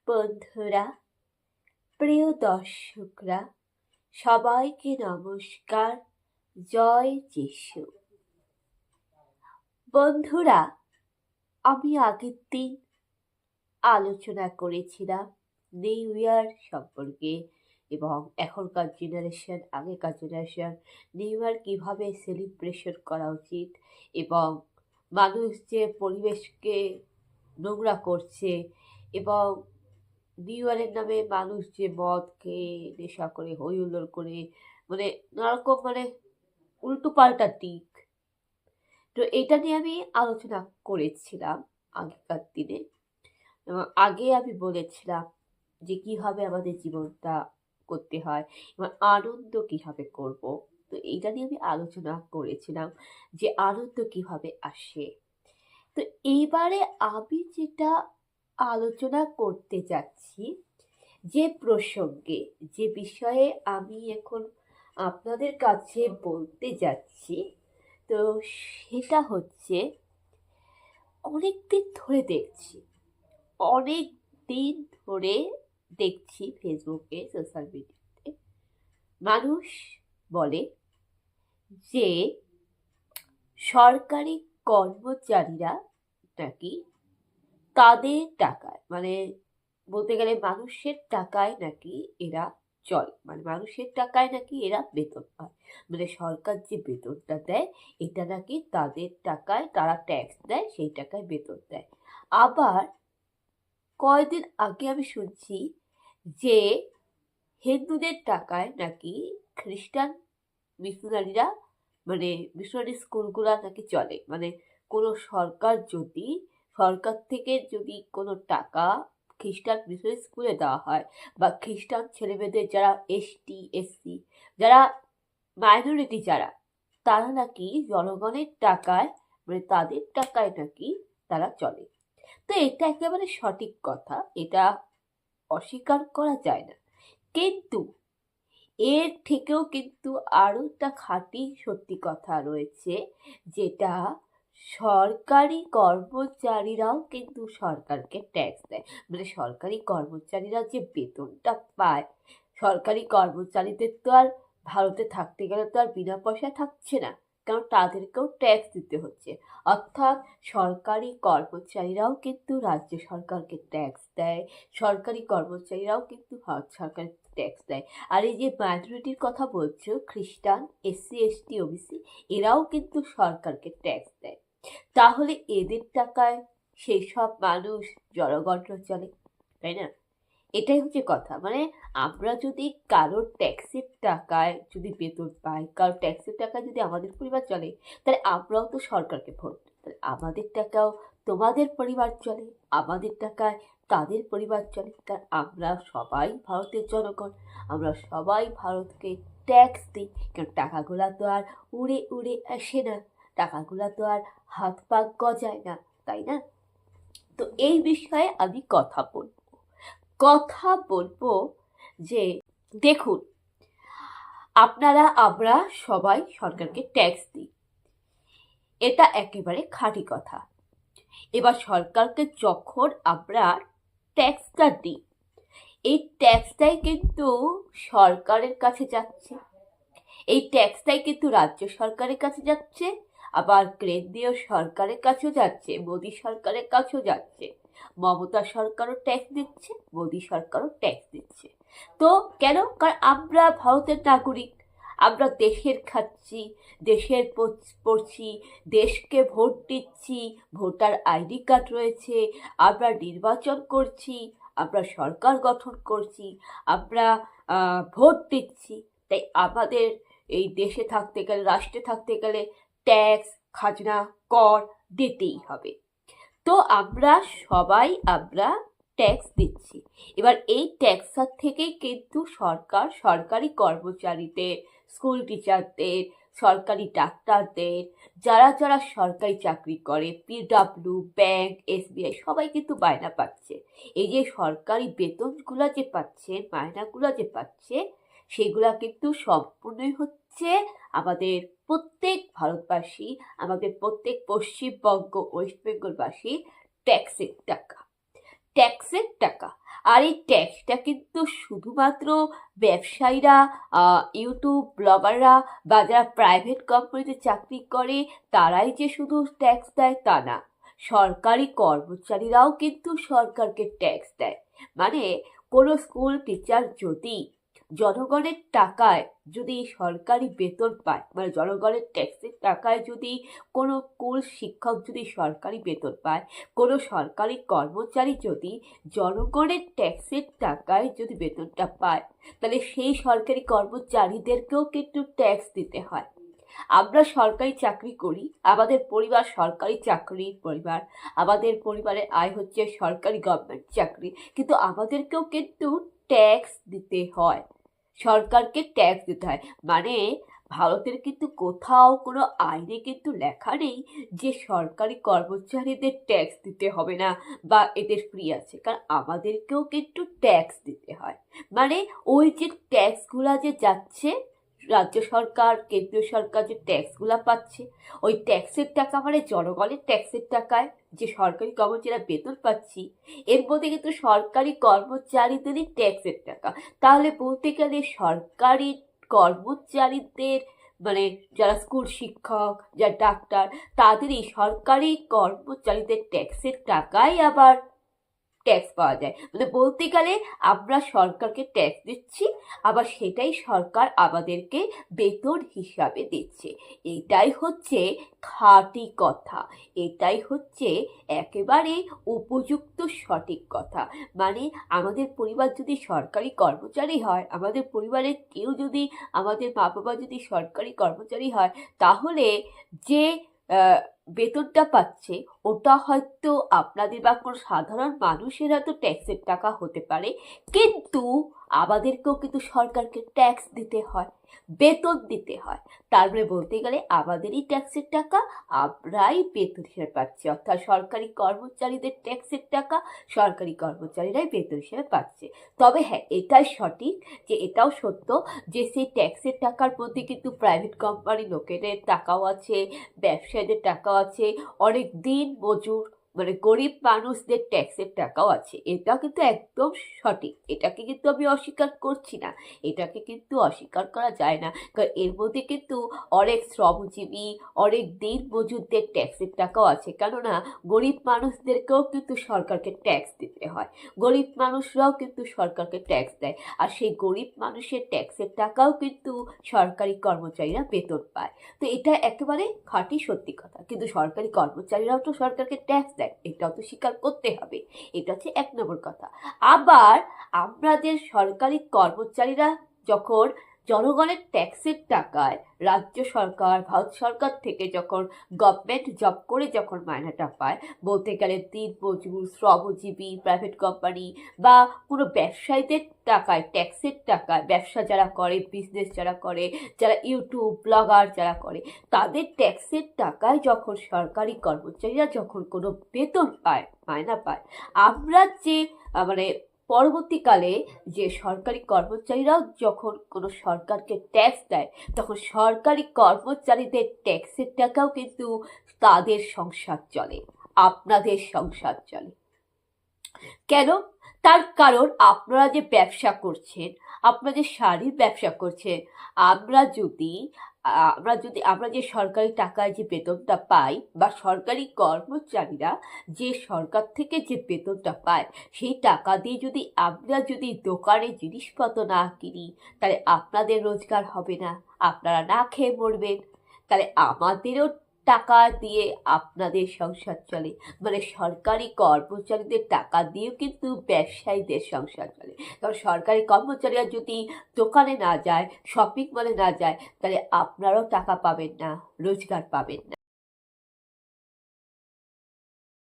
বন্ধুরা, প্রিয় দর্শকরা, সবাইকে নমস্কার। জয় যিশু। বন্ধুরা, আমি আগের দিন আলোচনা করেছিলাম নিউ ইয়ার সম্পর্কে এবং এখনকার জেনারেশন, আগেকার জেনারেশন নিউ ইয়ার কীভাবে সেলিব্রেশন করা উচিত এবং মানুষ যে পরিবেশকে নোংরা করছে এবং নিউ ইয়ারের নামে মানুষ যে মদ খেয়ে নেশা করে হই হুল্লোড় করে নানারকম উল্টো পাল্টা দিক, তো এটা নিয়ে আমি আলোচনা করেছিলাম আগেকার দিনে। এবং আগে আমি বলেছিলাম যে কীভাবে আমাদের জীবনটা করতে হয় এবং আনন্দ কীভাবে করব। তো এইটা নিয়ে আমি আলোচনা করেছিলাম যে আনন্দ কীভাবে আসে। তো এইবারে আমি যেটা আলোচনা করতে যাচ্ছি, যে প্রসঙ্গে, যে বিষয়ে আমি এখন আপনাদের কাছে বলতে যাচ্ছি, তো সেটা হচ্ছে অনেক দিন ধরে দেখছি ফেসবুকে, সোশ্যাল মিডিয়াতে মানুষ বলে যে সরকারি কর্মচারীরা নাকি তাদের টাকায়, বলতে গেলে মানুষের টাকায় নাকি এরা চলে, মানুষের টাকায় নাকি এরা বেতন পায়। সরকার যে বেতনটা দেয় এটা নাকি তাদের টাকায়, তারা ট্যাক্স দেয়, সেই টাকায় বেতন দেয়। আবার কয়েকদিন আগে আমি শুনছি যে হিন্দুদের টাকায় নাকি খ্রিস্টান মিশনারিরা, মিশনারি স্কুলগুলা নাকি চলে। কোনো সরকার থেকে যদি কোনো টাকা খ্রিস্টান মিশনারি স্কুলে দেওয়া হয়, বা খ্রিস্টান ছেলেমেয়েদের যারা এসটি এসসি, যারা মাইনরিটি, তারা নাকি জনগণের টাকায়, তাদের টাকায় নাকি তারা চলে। তো এটা একেবারে সঠিক কথা, এটা অস্বীকার করা যায় না। কিন্তু এর থেকেও কিন্তু আরও একটা খাঁটি সত্যি কথা রয়েছে, যেটা সরকারি কর্মচারীরাও কিন্তু সরকারকে ট্যাক্স দেয়। সরকারি কর্মচারীরা যে বেতনটা পায়, সরকারি কর্মচারীদের তো আর ভারতে থাকতে গেলে তো আর বিনা পয়সায় থাকছে না, কারণ তাদেরকেও ট্যাক্স দিতে হচ্ছে। অর্থাৎ সরকারি কর্মচারীরাও কিন্তু রাজ্য সরকারকে ট্যাক্স দেয়, সরকারি কর্মচারীরাও কিন্তু ভারত সরকারকে ট্যাক্স দেয়। আর এই যে মাইনরিটির কথা বলছো, খ্রিস্টান, এসসি এসটি ওবিসি, এরাও কিন্তু সরকারকে ট্যাক্স দেয়। তাহলে এদের টাকায় সেই সব মানুষ, জনগণরা চলে, তাই না? এটাই হচ্ছে কথা। আমরা যদি কারোর ট্যাক্সের টাকায় যদি বেতন পাই, কারোর ট্যাক্সের টাকায় যদি আমাদের পরিবার চলে, তাহলে আমরাও তো সরকারকে ভোট দিই। তাহলে আমাদের টাকাও তোমাদের পরিবার চলে, আমাদের টাকায় তাদের পরিবার চলে। কারণ আমরা সবাই ভারতের জনগণ, আমরা সবাই ভারতকে ট্যাক্স দিই। কারণ টাকাগুলা তো আর উড়ে উড়ে আসে না, টাকাগুলা তো আর হাত পা গজায় না, তাই না? তো এই বিষয়ে আমি কথা বলবো যে দেখুন, আমরা সবাই সরকারকে ট্যাক্স দিই, এটা একেবারে খাঁটি কথা। এবার সরকারকে যখন আমরা ট্যাক্সটা দিই, এই ট্যাক্সটাই কিন্তু সরকারের কাছে যাচ্ছে, এই ট্যাক্সটাই কিন্তু রাজ্য সরকারের কাছে যাচ্ছে, আবার কেন্দ্রীয় সরকারের কাছেও যাচ্ছে, মোদী সরকারের কাছেও যাচ্ছে। মমতা সরকারও ট্যাক্স দিচ্ছে, মোদী সরকারও ট্যাক্স দিচ্ছে। তো কেন? কারণ আমরা ভারতের নাগরিক, আমরা দেশের খাচ্ছি, দেশের পড়ছি, দেশকে ভোট দিচ্ছি, ভোটার আইডি কার্ড রয়েছে, আমরা নির্বাচন করছি, আমরা সরকার গঠন করছি, আমরা ভোট দিচ্ছি। তাই আমাদের এই দেশে থাকতে গেলে, রাষ্ট্রে থাকতে গেলে ট্যাক্স, খাজনা, কর দিতেই হবে। তো আমরা ট্যাক্স দিচ্ছি। এবার এই ট্যাক্সার থেকেই কিন্তু সরকার সরকারি কর্মচারীদের, স্কুল টিচারদের, সরকারি ডাক্তারদের, যারা যারা সরকারি চাকরি করে, পিডব্লিউ, ব্যাংক, এসবিআই, সবাই কিন্তু বায়না পাচ্ছে। এই যে সরকারি বেতনগুলো যে পাচ্ছে, মায়নাগুলো যে পাচ্ছে, সেগুলা কিন্তু সম্পূর্ণই হচ্ছে আমাদের প্রত্যেক ভারতবাসী, আমাদের প্রত্যেক পশ্চিমবঙ্গ, ওয়েস্ট বেঙ্গলবাসী ট্যাক্সের টাকা। আর এই ট্যাক্সটা কিন্তু শুধুমাত্র ব্যবসায়ীরা, ইউটিউব ব্লগাররা বা যারা প্রাইভেট কোম্পানিতে চাকরি করে তারাই যে শুধু ট্যাক্স দেয় তা না, সরকারি কর্মচারীরাও কিন্তু সরকারকে ট্যাক্স দেয়। মানে কোনো স্কুল টিচার যদি জনগণের টাকায় যদি সরকারি বেতন পায়, মানে জনগণের ট্যাক্সের টাকায় যদি কোনো স্কুল শিক্ষক যদি সরকারি বেতন পায়, কোনো সরকারি কর্মচারী যদি জনগণের ট্যাক্সের টাকায় যদি বেতনটা পায়, তাহলে সেই সরকারি কর্মচারীদেরকেও কিন্তু ট্যাক্স দিতে হয়। আমরা সরকারি চাকরি করি, আমাদের পরিবার সরকারি চাকরির পরিবার, আমাদের পরিবারের আয় হচ্ছে সরকারি গভর্নমেন্ট চাকরি, কিন্তু আমাদেরকেও কিন্তু ট্যাক্স দিতে হয়, সরকারকে ট্যাক্স দিতে হয়। মানে ভারতের কিন্তু কোথাও কোনো আইনে কিন্তু লেখা নেই যে সরকারি কর্মচারীদের ট্যাক্স দিতে হবে না বা এদের ফ্রি আছে, কারণ আমাদেরকেও কিন্তু ট্যাক্স দিতে হয়। মানে ওই যে ট্যাক্সগুলা যে যাচ্ছে, রাজ্য সরকার কেন্দ্রীয় সরকার যে ট্যাক্সগুলা পাচ্ছে, ওই ট্যাক্সের টাকা মানে জনগণের ট্যাক্সের টাকায় যে সরকারি কর্মচারীরা বেতন পাচ্ছি, এর মধ্যে কিন্তু সরকারি কর্মচারীদেরই ট্যাক্সের টাকা। তাহলে বলতে গেলে সরকারি কর্মচারীদের, মানে যারা স্কুল শিক্ষক, যারা ডাক্তার, তাদেরই সরকারি কর্মচারীদের ট্যাক্সের টাকাই আবার ট্যাক্স পাওয়া যায়। মানে বলতে গেলে আমরা সরকারকে ট্যাক্স দিচ্ছি, আবার সেটাই সরকার আমাদেরকে বেতন হিসাবে দিচ্ছে। এটাই হচ্ছে খাঁটি কথা, এটাই হচ্ছে একেবারে উপযুক্ত সঠিক কথা। মানে আমাদের পরিবার যদি সরকারি কর্মচারী হয়, আমাদের পরিবারের কেউ যদি, আমাদের মা বাবা যদি সরকারি কর্মচারী হয়, তাহলে যে বেতনটা পাচ্ছে ওটা হয়তো আপনাদের বা কোনো সাধারণ মানুষের হয়তো ট্যাক্সের টাকা হতে পারে, কিন্তু আমাদেরকেও কিন্তু সরকারকে ট্যাক্স দিতে হয়, বেতন দিতে হয়। তার মানে বলতে গেলে আমাদেরই ট্যাক্সের টাকা আমরাই বেতন হিসেবে পাচ্ছি, অর্থাৎ সরকারি কর্মচারীদের ট্যাক্সের টাকা সরকারি কর্মচারীরাই বেতন হিসেবে পাচ্ছে। তবে হ্যাঁ, এটাই সঠিক যে এটাও সত্য যে সেই ট্যাক্সের টাকার মধ্যে কিন্তু প্রাইভেট কোম্পানি লোকেদের টাকাও আছে, ব্যবসায়ীদের টাকাও আছে, অনেক দিন মজুর মানে গরিব মানুষদের ট্যাক্সের টাকাও আছে। এটা কিন্তু একদম সঠিক, এটাকে কিন্তু আমি অস্বীকার করছি না, এটাকে কিন্তু অস্বীকার করা যায় না, কারণ এর মধ্যে কিন্তু অনেক শ্রমজীবী, অনেক দিন মজুরদের ট্যাক্সের টাকাও আছে। কেননা গরিব মানুষদেরকেও কিন্তু সরকারকে ট্যাক্স দিতে হয়, গরিব মানুষরাও কিন্তু সরকারকে ট্যাক্স দেয়, আর সেই গরিব মানুষের ট্যাক্সের টাকাও কিন্তু সরকারি কর্মচারীরা বেতন পায়। তো এটা একেবারে খাঁটি সত্যি কথা। কিন্তু সরকারি কর্মচারীরাও তো সরকারকে ট্যাক্স দেয়, এটাও তো স্বীকার করতে হবে। এটা হচ্ছে এক নম্বর কথা। আবার আমাদের সরকারি কর্মচারীরা যখন জনগণের ট্যাক্সের টাকায় রাজ্য সরকার, ভারত সরকার থেকে যখন গভর্নমেন্ট জব করে যখন মাইনেটা পায়, বলতে গেলে দিন মজুর, শ্রমজীবী, প্রাইভেট কোম্পানি বা কোনো ব্যবসায়ীদের টাকায়, ট্যাক্সের টাকায়, ব্যবসা যারা করে, বিজনেস যারা করে, যারা ইউটিউব ব্লগার যারা করে, তাদের ট্যাক্সের টাকায় যখন সরকারি কর্মচারীরা যখন কোনো বেতন পায়, মায়না পায়, আমরা যে মানে পরবর্তীকালে যে সরকারি কর্মচারীরাও যখন কোনো সরকারকে ট্যাক্স দেয়, তখন সরকারি কর্মচারীদের ট্যাক্সের টাকাও কিন্তু তাদের সংসার চলে, আপনাদের সংসার চলে। কেন? তার কারণ আপনারা যে ব্যবসা করছেন, আপনারা যে শাড়ির ব্যবসা করছেন, আমরা যে সরকারি টাকায় যে বেতনটা পাই বা সরকারি কর্মচারীরা যে সরকার থেকে যে বেতনটা পায়, সেই টাকা দিয়ে যদি আমরা যদি দোকানে জিনিসপত্র না কিনি, তাহলে আপনাদের রোজগার হবে না, আপনারা না খেয়ে মরবেন। তাহলে আমাদেরও টাকা দিয়ে আপনাদের সংসার চলে। মানে সরকারি কর্মচারীদের টাকা দিয়েও কিন্তু ব্যবসায়ীদের সংসার চলে। কারণ সরকারি কর্মচারীরা যদি দোকানে না যায়, শপিং মলে না যায়, তাহলে আপনারাও টাকা পাবেন না, রোজগার পাবেন না।